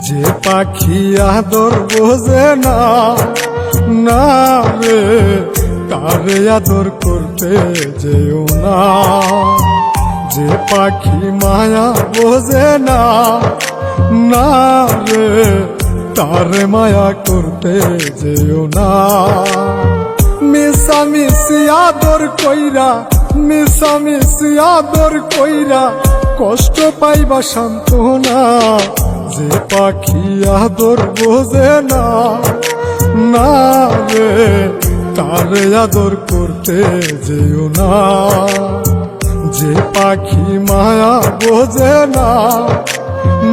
যে পাখি আদর বোঝে না, না রে তারে আদর করতে যেও না। যে পাখি মায়া বোঝে না, না রে তারে মায়া করতে যেও না। মিশামিশি আদর কইরা, মিশামিশি আদর কইরা কষ্ট পাইবা সান্ত্বনা। যে পাখি আদর বোঝে না, না রে তারে আদর করতে যেও না। যে পাখি মায়া বোঝে না,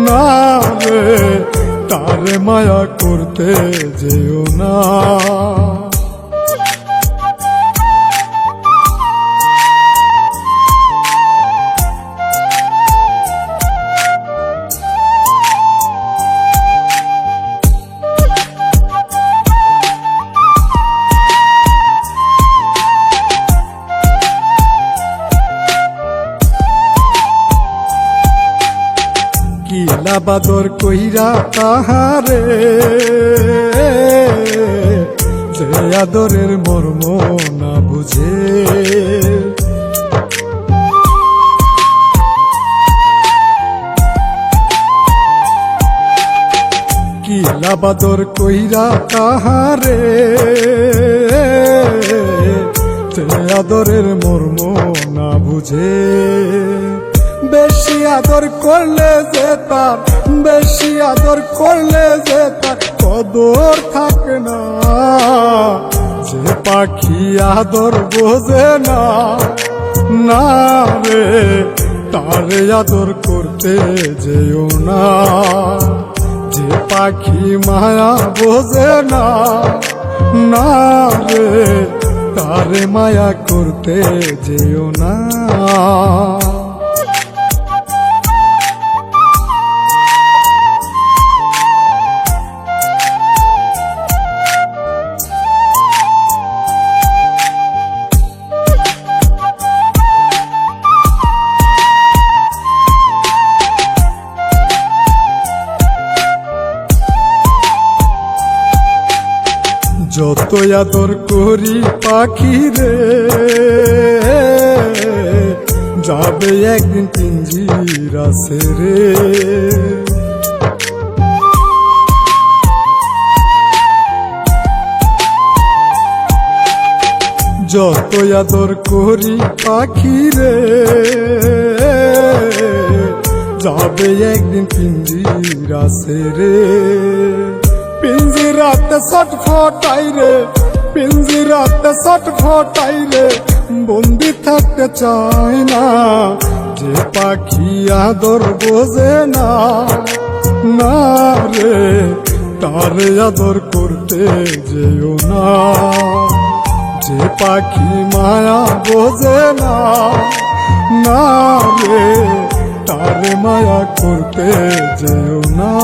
না রে তারে মায়া করতে যেও না। কিলা বাদর কইরা তাহারে, যে আদরের মর্ম না বুঝে। কিলা বাদর কইরা তাহারে, যে আদরের মর্ম না বুঝে। বেশি আদর করলে যে তার, বেশি আদর করলে যে তার কদর থাকে না। যে পাখি আদর বোঝে না, না রে তারে আদর করতে যেও না। যে পাখি মায়া বোঝে না, না রে তারে মায়া করতে যেও না। যত আদর করি পাখি রে, যাবে একদিন পিঞ্জিরা ছেড়ে। যত আদর করি পাখি রে, যাবে একদিন পিঞ্জিরা ছেড়ে। পিঞ্জিরাতে ছটফটাই রে, পিঞ্জিরাতে ছটফটাই রে, বন্দি থাকতে চায় না। যে পাখি আদর বোঝে না, না রে তারে আদর করতে যেও না। যে পাখি মায়া বোঝে না, না রে তারে মায়া করতে যেও না।